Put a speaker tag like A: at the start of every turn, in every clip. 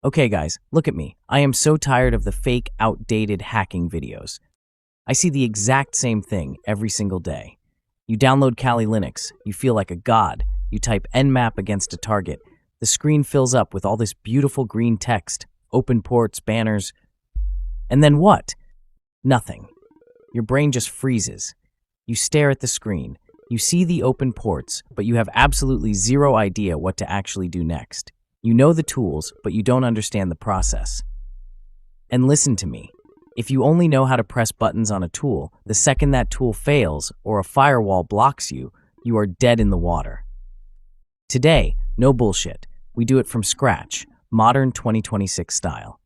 A: Okay guys, look at me. I am so tired of the fake, outdated hacking videos. I see the exact same thing every single day. You download Kali Linux, you feel like a god. You type nmap against a target. The screen fills up with all this beautiful green text, open ports, banners. And then what? Nothing. Your brain just freezes. You stare at the screen. You see the open ports, but you have absolutely zero idea what to actually do next. You know the tools, but you don't understand the process. And listen to me. If you only know how to press buttons on a tool, the second that tool fails or a firewall blocks you, you are dead in the water. Today, no bullshit. We do it from scratch, modern 2026 style.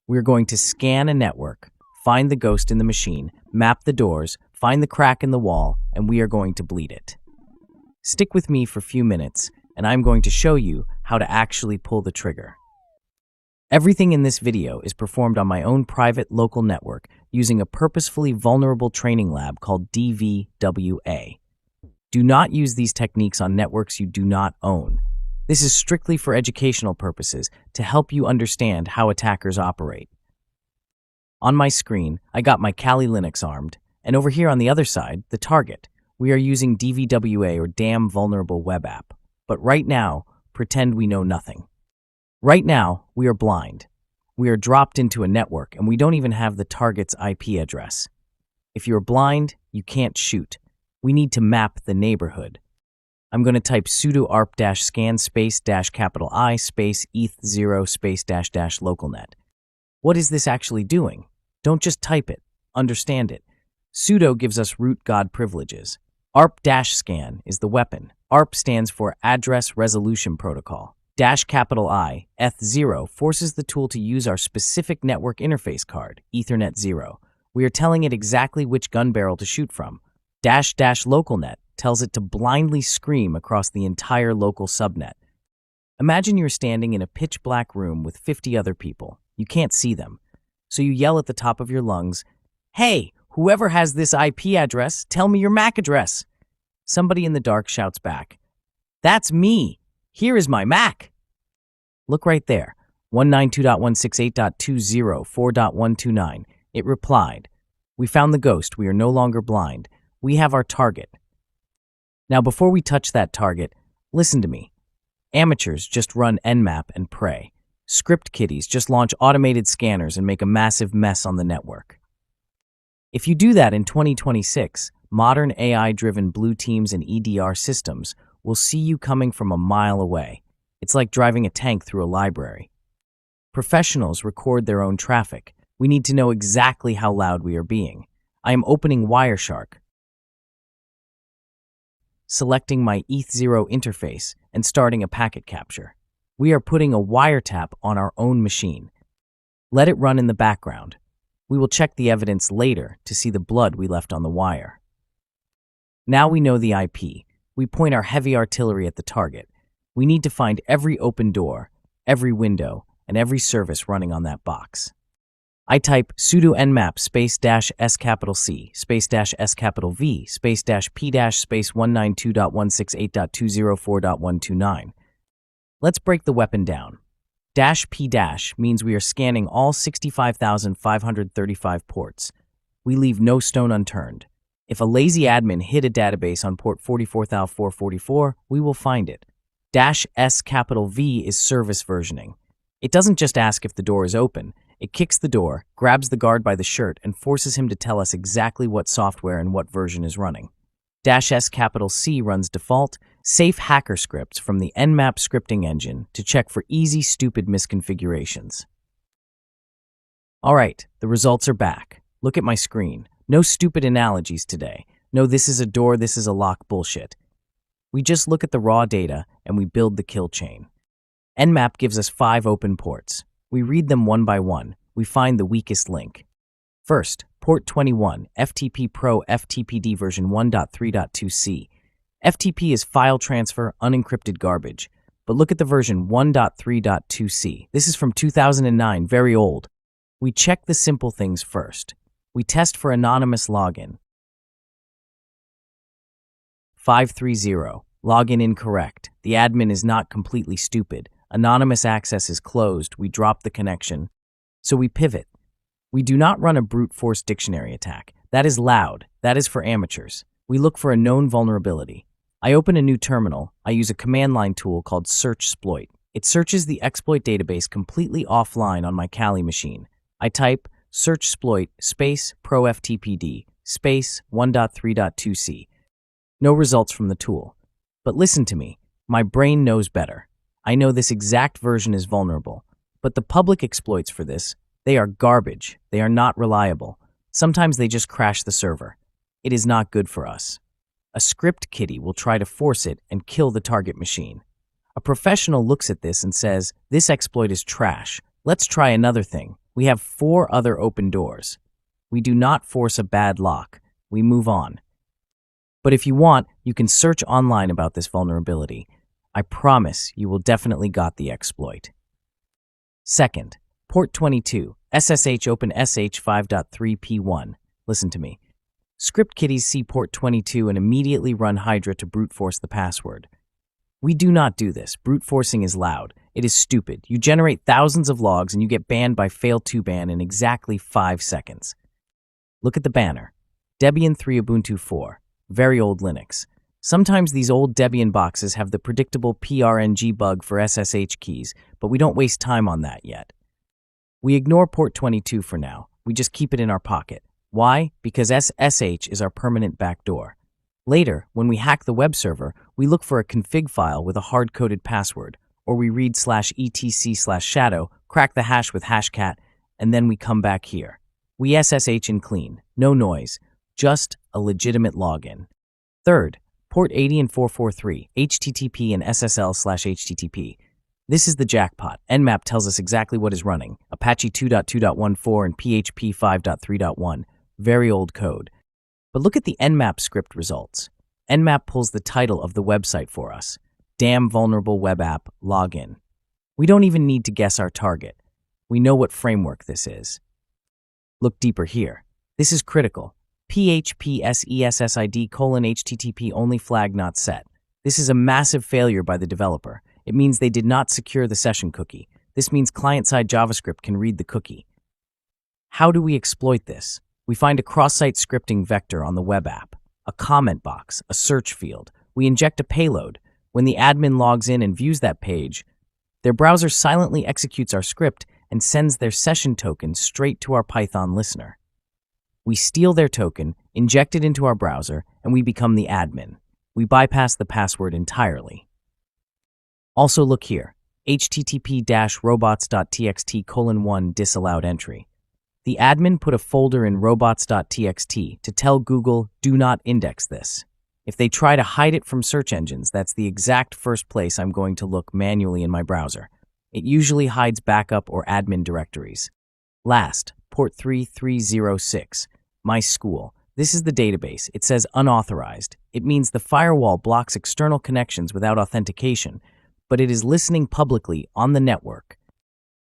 A: We're going to scan a network, find the ghost in the machine, map the doors, find the crack in the wall, and we are going to bleed it. Stick with me for a few minutes, and I'm going to show you how to actually pull the trigger. Everything in this video is performed on my own private local network using a purposefully vulnerable training lab called DVWA. Do not use these techniques on networks you do not own. This is strictly for educational purposes to help you understand how attackers operate. On my screen, I got my Kali Linux armed, and over here on the other side, the target. We are using DVWA or Damn Vulnerable Web App. But right now, pretend we know nothing. Right now, we are blind. We are dropped into a network and we don't even have the target's IP address. If you're blind, you can't shoot. We need to map the neighborhood. I'm going to type sudo arp-scan --I space eth0 space -- localnet. What is this actually doing? Don't just type it. Understand it. Sudo gives us root god privileges. Arp-scan is the weapon. ARP stands for Address Resolution Protocol. -I, eth0 forces the tool to use our specific network interface card, Ethernet 0. We are telling it exactly which gun barrel to shoot from. --localnet tells it to blindly scream across the entire local subnet. Imagine you're standing in a pitch-black room with 50 other people. You can't see them. So you yell at the top of your lungs, "Hey, whoever has this IP address, tell me your MAC address." Somebody in the dark shouts back, "That's me. Here is my MAC." Look right there, 192.168.204.129. It replied, "We found the ghost. We are no longer blind. We have our target." Now, before we touch that target, listen to me. Amateurs just run nmap and pray. Script kiddies just launch automated scanners and make a massive mess on the network. If you do that in 2026, modern AI-driven blue teams and EDR systems will see you coming from a mile away. It's like driving a tank through a library. Professionals record their own traffic. We need to know exactly how loud we are being. I am opening Wireshark, selecting my ETH0 interface, and starting a packet capture. We are putting a wiretap on our own machine. Let it run in the background. We will check the evidence later to see the blood we left on the wire. Now we know the IP. We point our heavy artillery at the target. We need to find every open door, every window, and every service running on that box. I type sudo nmap space -s capital C space -s capital V space -p space 192.168.204.129. Let's break the weapon down. -p- means we are scanning all 65,535 ports. We leave no stone unturned. If a lazy admin hid a database on port 44,444, we will find it. -s capital V is service versioning. It doesn't just ask if the door is open. It kicks the door, grabs the guard by the shirt, and forces him to tell us exactly what software and what version is running. -s capital C runs default, safe hacker scripts from the nmap scripting engine to check for easy, stupid misconfigurations. All right, the results are back. Look at my screen. No stupid analogies today. No, this is a door, this is a lock bullshit. We just look at the raw data and we build the kill chain. Nmap gives us 5 open ports. We read them one by one. We find the weakest link. First, port 21, FTP Pro FTPD version 1.3.2c. FTP is file transfer, unencrypted garbage. But look at the version 1.3.2c. This is from 2009, very old. We check the simple things first. We test for anonymous login. 530. Login incorrect. The admin is not completely stupid. Anonymous access is closed. We drop the connection. So we pivot. We do not run a brute force dictionary attack. That is loud. That is for amateurs. We look for a known vulnerability. I open a new terminal. I use a command line tool called searchsploit. It searches the exploit database completely offline on my Kali machine. I type searchsploit space proftpd space 1.3.2c. No results from the tool. But listen to me. My brain knows better. I know this exact version is vulnerable. But the public exploits for this, they are garbage. They are not reliable. Sometimes they just crash the server. It is not good for us. A script kiddie will try to force it and kill the target machine. A professional looks at this and says, this exploit is trash. Let's try another thing. We have 4 other open doors. We do not force a bad lock. We move on. But if you want, you can search online about this vulnerability. I promise you will definitely got the exploit. Second, port 22, SSH open SH 5.3p1. Listen to me. Script kiddies see port 22 and immediately run Hydra to brute force the password. We do not do this. Brute forcing is loud. It is stupid. You generate thousands of logs and you get banned by fail2ban in exactly 5 seconds. Look at the banner. Debian 3 Ubuntu 4. Very old Linux. Sometimes these old Debian boxes have the predictable PRNG bug for SSH keys, but we don't waste time on that yet. We ignore port 22 for now. We just keep it in our pocket. Why? Because SSH is our permanent backdoor. Later, when we hack the web server, we look for a config file with a hard-coded password, or we read /etc/shadow, crack the hash with hashcat, and then we come back here. We SSH in clean, no noise, just a legitimate login. Third, port 80 and 443, HTTP and SSL/HTTP. This is the jackpot. Nmap tells us exactly what is running. Apache 2.2.14 and PHP 5.3.1. Very old code. But look at the Nmap script results. Nmap pulls the title of the website for us. Damn vulnerable web app, login. We don't even need to guess our target. We know what framework this is. Look deeper here. This is critical. PHP SESSID:/HTTP only flag not set. This is a massive failure by the developer. It means they did not secure the session cookie. This means client-side JavaScript can read the cookie. How do we exploit this? We find a cross-site scripting vector on the web app, a comment box, a search field. We inject a payload. When the admin logs in and views that page, their browser silently executes our script and sends their session token straight to our Python listener. We steal their token, inject it into our browser, and we become the admin. We bypass the password entirely. Also look here, http-robots.txt:1 disallowed entry. The admin put a folder in robots.txt to tell Google, do not index this. If they try to hide it from search engines, that's the exact first place I'm going to look manually in my browser. It usually hides backup or admin directories. Last, port 3306, my school. This is the database. It says unauthorized. It means the firewall blocks external connections without authentication, but it is listening publicly on the network.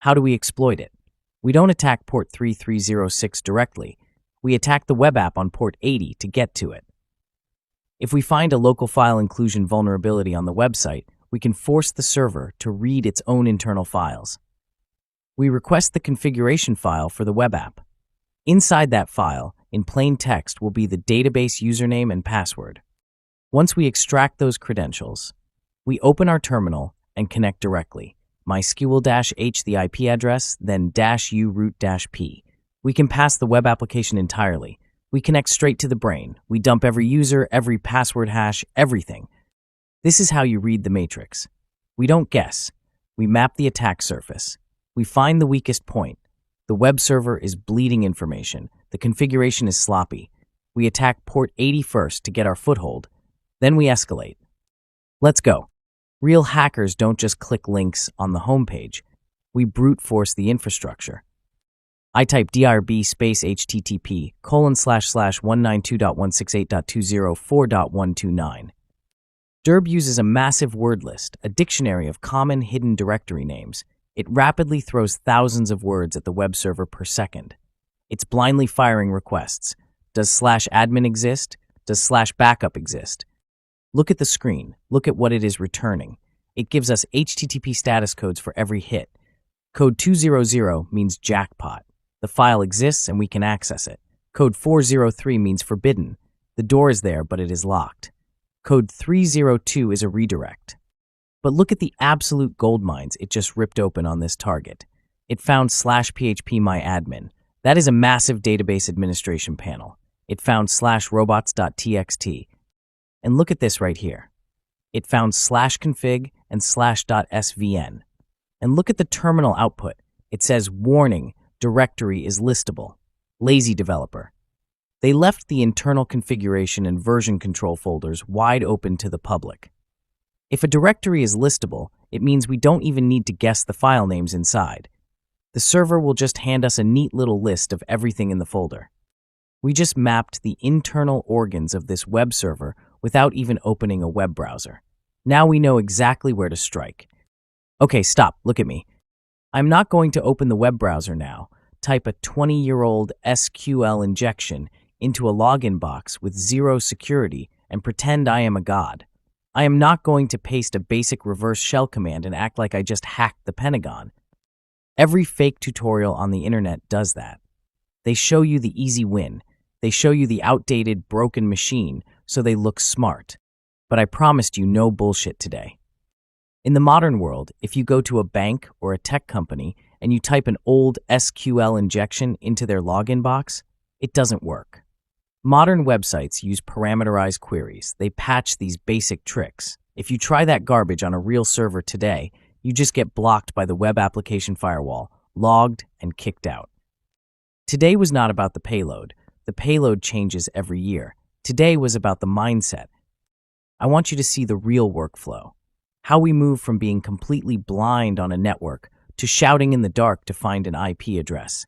A: How do we exploit it? We don't attack port 3306 directly. We attack the web app on port 80 to get to it. If we find a local file inclusion vulnerability on the website, we can force the server to read its own internal files. We request the configuration file for the web app. Inside that file, in plain text, will be the database username and password. Once we extract those credentials, we open our terminal and connect directly. MySQL-H the IP address, then -u root-p. We can pass the web application entirely. We connect straight to the brain. We dump every user, every password hash, everything. This is how you read the matrix. We don't guess. We map the attack surface. We find the weakest point. The web server is bleeding information. The configuration is sloppy. We attack port 80 first to get our foothold. Then we escalate. Let's go. Real hackers don't just click links on the homepage. We brute force the infrastructure. I type drb space http://192.168.204.129. Derb uses a massive word list, a dictionary of common hidden directory names. It rapidly throws thousands of words at the web server per second. It's blindly firing requests. Does /admin exist? Does /backup exist? Look at the screen. Look at what it is returning. It gives us HTTP status codes for every hit. Code 200 means jackpot. The file exists and we can access it. Code 403 means forbidden. The door is there, but it is locked. Code 302 is a redirect. But look at the absolute gold mines it just ripped open on this target. It found /phpMyAdmin. That is a massive database administration panel. It found /robots.txt. And look at this right here. It found /config and /.svn. And look at the terminal output. It says, warning, directory is listable. Lazy developer. They left the internal configuration and version control folders wide open to the public. If a directory is listable, it means we don't even need to guess the file names inside. The server will just hand us a neat little list of everything in the folder. We just mapped the internal organs of this web server without even opening a web browser. Now we know exactly where to strike. Okay, stop, look at me. I'm not going to open the web browser now, type a 20-year-old SQL injection into a login box with zero security and pretend I am a god. I am not going to paste a basic reverse shell command and act like I just hacked the Pentagon. Every fake tutorial on the internet does that. They show you the easy win. They show you the outdated, broken machine so they look smart. But I promised you no bullshit today. In the modern world, if you go to a bank or a tech company and you type an old SQL injection into their login box, it doesn't work. Modern websites use parameterized queries. They patch these basic tricks. If you try that garbage on a real server today, you just get blocked by the web application firewall, logged, and kicked out. Today was not about the payload. The payload changes every year. Today was about the mindset. I want you to see the real workflow. How we move from being completely blind on a network to shouting in the dark to find an IP address.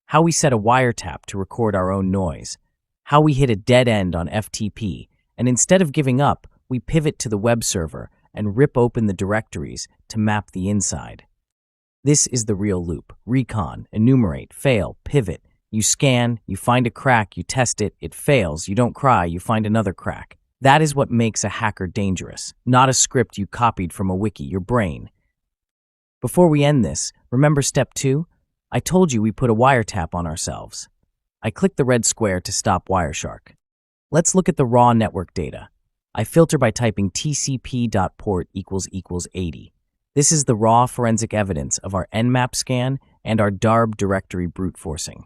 A: How we set a wiretap to record our own noise. How we hit a dead end on FTP, and instead of giving up, we pivot to the web server and rip open the directories to map the inside. This is the real loop. Recon, enumerate, fail, pivot. You scan, you find a crack, you test it, it fails, you don't cry, you find another crack. That is what makes a hacker dangerous, not a script you copied from a wiki, your brain. Before we end this, remember step 2? I told you we put a wiretap on ourselves. I click the red square to stop Wireshark. Let's look at the raw network data. I filter by typing tcp.port == 80. This is the raw forensic evidence of our Nmap scan and our darb directory brute forcing.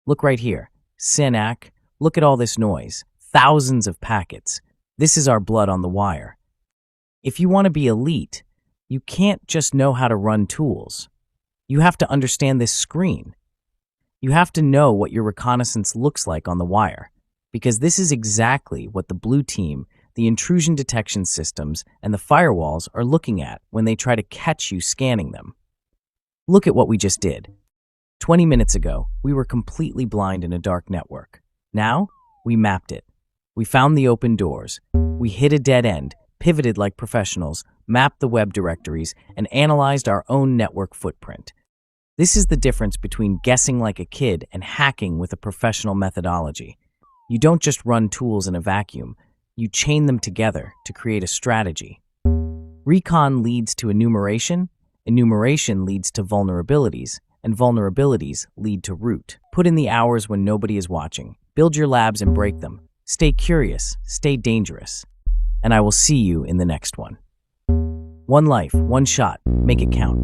A: Look right here. SYNAC. Look at all this noise. Thousands of packets. This is our blood on the wire. If you want to be elite, you can't just know how to run tools. You have to understand this screen. You have to know what your reconnaissance looks like on the wire, because this is exactly what the blue team, the intrusion detection systems, and the firewalls are looking at when they try to catch you scanning them. Look at what we just did. 20 minutes ago, we were completely blind in a dark network. Now, we mapped it. We found the open doors. We hit a dead end, pivoted like professionals, mapped the web directories, and analyzed our own network footprint. This is the difference between guessing like a kid and hacking with a professional methodology. You don't just run tools in a vacuum. You chain them together to create a strategy. Recon leads to enumeration, enumeration leads to vulnerabilities, and vulnerabilities lead to root. Put in the hours when nobody is watching. Build your labs and break them. Stay curious, stay dangerous. And I will see you in the next one. One life, one shot, make it count.